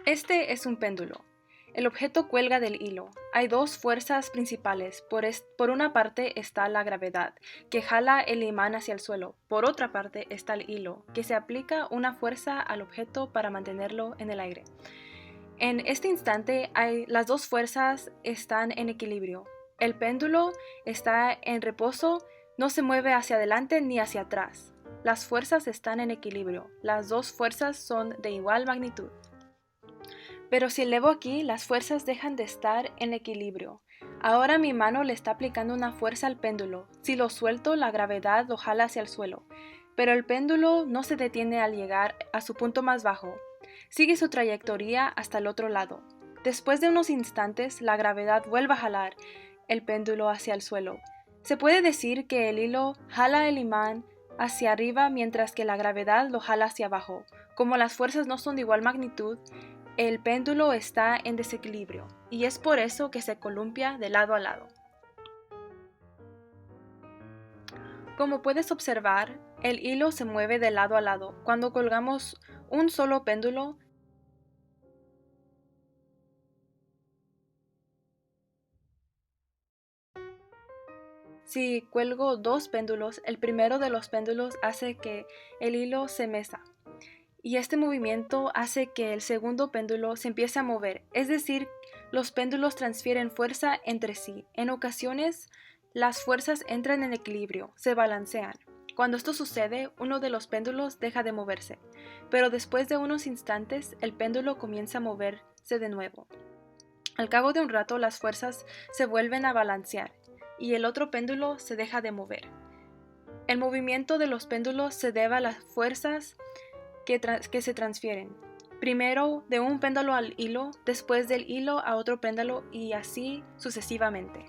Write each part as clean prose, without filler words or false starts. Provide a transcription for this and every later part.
Este es un péndulo. El objeto cuelga del hilo. Hay dos fuerzas principales. Por una parte está la gravedad, que jala el imán hacia el suelo. Por otra parte está el hilo, que se aplica una fuerza al objeto para mantenerlo en el aire. En este instante, las dos fuerzas están en equilibrio. El péndulo está en reposo, no se mueve hacia adelante ni hacia atrás. Las fuerzas están en equilibrio. Las dos fuerzas son de igual magnitud. Pero si elevo aquí, las fuerzas dejan de estar en equilibrio. Ahora mi mano le está aplicando una fuerza al péndulo. Si lo suelto, la gravedad lo jala hacia el suelo. Pero el péndulo no se detiene al llegar a su punto más bajo. Sigue su trayectoria hasta el otro lado. Después de unos instantes, la gravedad vuelve a jalar el péndulo hacia el suelo. Se puede decir que el hilo jala el imán hacia arriba mientras que la gravedad lo jala hacia abajo. Como las fuerzas no son de igual magnitud, el péndulo está en desequilibrio y es por eso que se columpia de lado a lado. Como puedes observar, el hilo se mueve de lado a lado. Cuando colgamos un solo péndulo, si cuelgo dos péndulos, el primero de los péndulos hace que el hilo se meza. Y este movimiento hace que el segundo péndulo se empiece a mover, es decir, los péndulos transfieren fuerza entre sí. En ocasiones, las fuerzas entran en equilibrio, se balancean. Cuando esto sucede, uno de los péndulos deja de moverse, pero después de unos instantes, el péndulo comienza a moverse de nuevo. Al cabo de un rato, las fuerzas se vuelven a balancear y el otro péndulo se deja de mover. El movimiento de los péndulos se debe a las fuerzas que se transfieren. Primero de un péndulo al hilo, después del hilo a otro péndulo y así sucesivamente.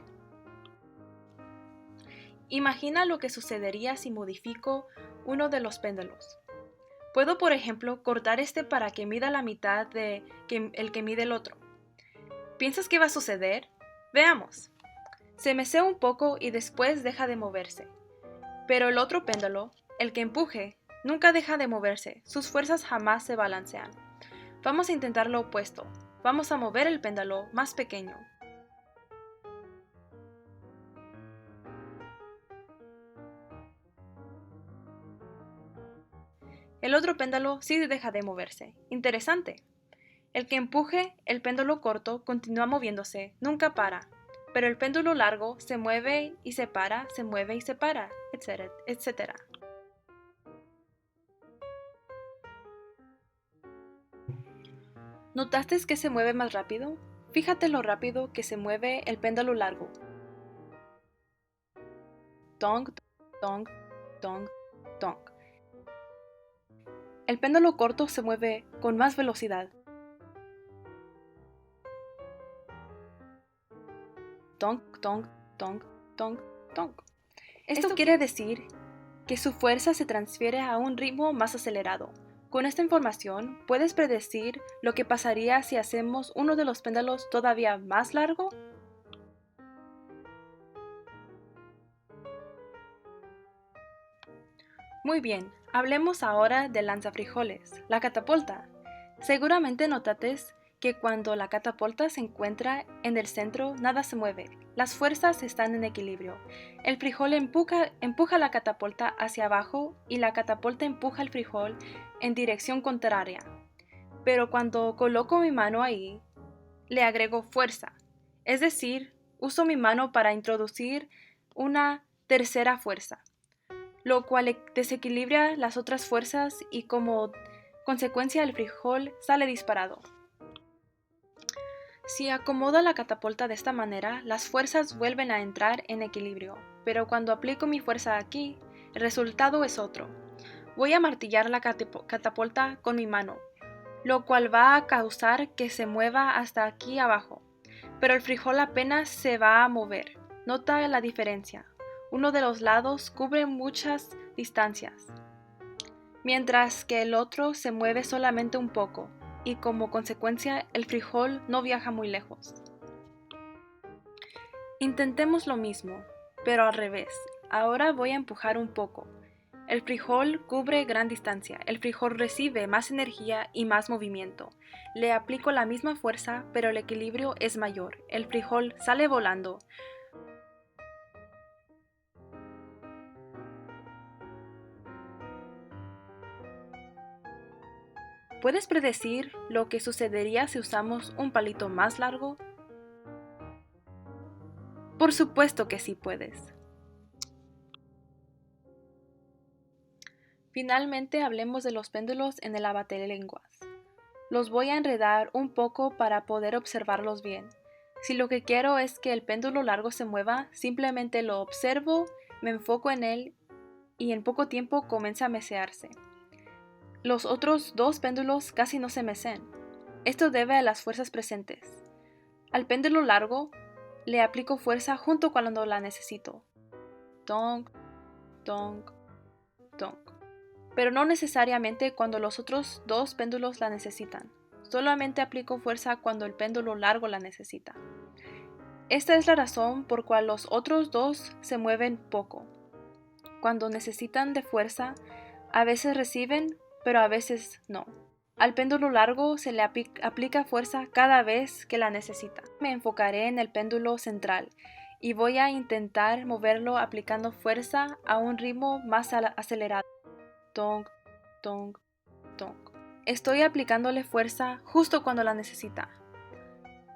Imagina lo que sucedería si modifico uno de los péndulos. Puedo, por ejemplo, cortar este para que mida la mitad de el que mide el otro. ¿Piensas que va a suceder? Veamos. Se mecea un poco y después deja de moverse. Pero el otro péndulo, el que empuje, nunca deja de moverse, sus fuerzas jamás se balancean. Vamos a intentar lo opuesto. Vamos a mover el péndulo más pequeño. El otro péndulo sí deja de moverse. Interesante. El que empuje el péndulo corto continúa moviéndose, nunca para. Pero el péndulo largo se mueve y se para, se mueve y se para, etc., etc. ¿Notaste que se mueve más rápido? Fíjate lo rápido que se mueve el péndulo largo. Tong, tong, tong, tong. El péndulo corto se mueve con más velocidad. Tong, tong, tong, tong, tong. Esto quiere decir que su fuerza se transfiere a un ritmo más acelerado. Con esta información, ¿puedes predecir lo que pasaría si hacemos uno de los péndulos todavía más largo? Muy bien, hablemos ahora del lanzafrijoles, la catapulta. Seguramente notaste que cuando la catapulta se encuentra en el centro, nada se mueve. Las fuerzas están en equilibrio. El frijol empuja la catapulta hacia abajo y la catapulta empuja el frijol en dirección contraria. Pero cuando coloco mi mano ahí, le agrego fuerza. Es decir, uso mi mano para introducir una tercera fuerza, lo cual desequilibra las otras fuerzas y como consecuencia el frijol sale disparado. Si acomodo la catapulta de esta manera, las fuerzas vuelven a entrar en equilibrio, pero cuando aplico mi fuerza aquí, el resultado es otro. Voy a martillar la catapulta con mi mano, lo cual va a causar que se mueva hasta aquí abajo, pero el frijol apenas se va a mover. Nota la diferencia. Uno de los lados cubre muchas distancias, mientras que el otro se mueve solamente un poco, y como consecuencia el frijol no viaja muy lejos. Intentemos lo mismo, pero al revés. Ahora voy a empujar un poco, El frijol cubre gran distancia. El frijol recibe más energía y más movimiento. Le aplico la misma fuerza, pero el equilibrio es mayor. El frijol sale volando. ¿Puedes predecir lo que sucedería si usamos un palito más largo? Por supuesto que sí puedes. Finalmente hablemos de los péndulos en el abatelenguas. Los voy a enredar un poco para poder observarlos bien. Si lo que quiero es que el péndulo largo se mueva, simplemente lo observo, me enfoco en él y en poco tiempo comienza a mesearse. Los otros dos péndulos casi no se mecen. Esto debe a las fuerzas presentes. Al péndulo largo le aplico fuerza junto cuando la necesito. Tonk, tonk, tonk. Pero no necesariamente cuando los otros dos péndulos la necesitan. Solamente aplico fuerza cuando el péndulo largo la necesita. Esta es la razón por cual los otros dos se mueven poco. Cuando necesitan de fuerza, a veces reciben, pero a veces no. Al péndulo largo se le aplica fuerza cada vez que la necesita. Me enfocaré en el péndulo central y voy a intentar moverlo aplicando fuerza a un ritmo más acelerado. Tonk, tonk, tonk. Estoy aplicándole fuerza justo cuando la necesita,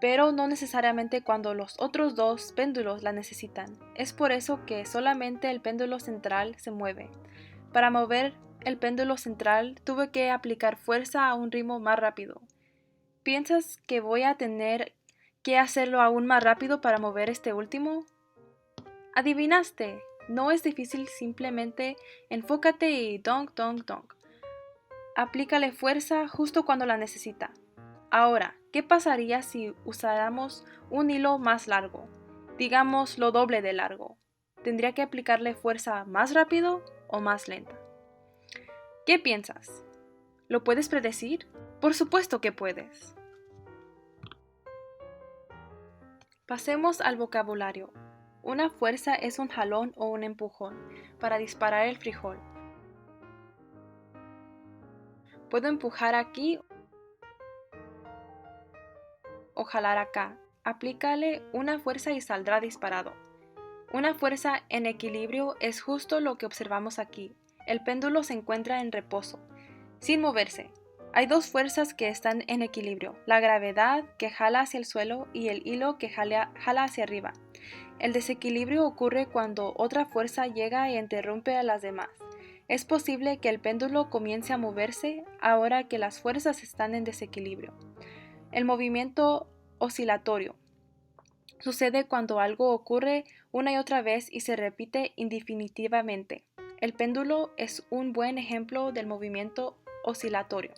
pero no necesariamente cuando los otros dos péndulos la necesitan. Es por eso que solamente el péndulo central se mueve. Para mover el péndulo central tuve que aplicar fuerza a un ritmo más rápido. ¿Piensas que voy a tener que hacerlo aún más rápido para mover este último? ¡Adivinaste! No es difícil, simplemente enfócate y donk, donk, donk. Aplícale fuerza justo cuando la necesita. Ahora, ¿qué pasaría si usáramos un hilo más largo? Digamos lo doble de largo. ¿Tendría que aplicarle fuerza más rápido o más lenta? ¿Qué piensas? ¿Lo puedes predecir? Por supuesto que puedes. Pasemos al vocabulario. Una fuerza es un jalón o un empujón para disparar el frijol. Puedo empujar aquí o jalar acá. Aplícale una fuerza y saldrá disparado. Una fuerza en equilibrio es justo lo que observamos aquí. El péndulo se encuentra en reposo, sin moverse. Hay dos fuerzas que están en equilibrio, la gravedad que jala hacia el suelo y el hilo que jala hacia arriba. El desequilibrio ocurre cuando otra fuerza llega e interrumpe a las demás. Es posible que el péndulo comience a moverse ahora que las fuerzas están en desequilibrio. El movimiento oscilatorio sucede cuando algo ocurre una y otra vez y se repite indefinitivamente. El péndulo es un buen ejemplo del movimiento oscilatorio.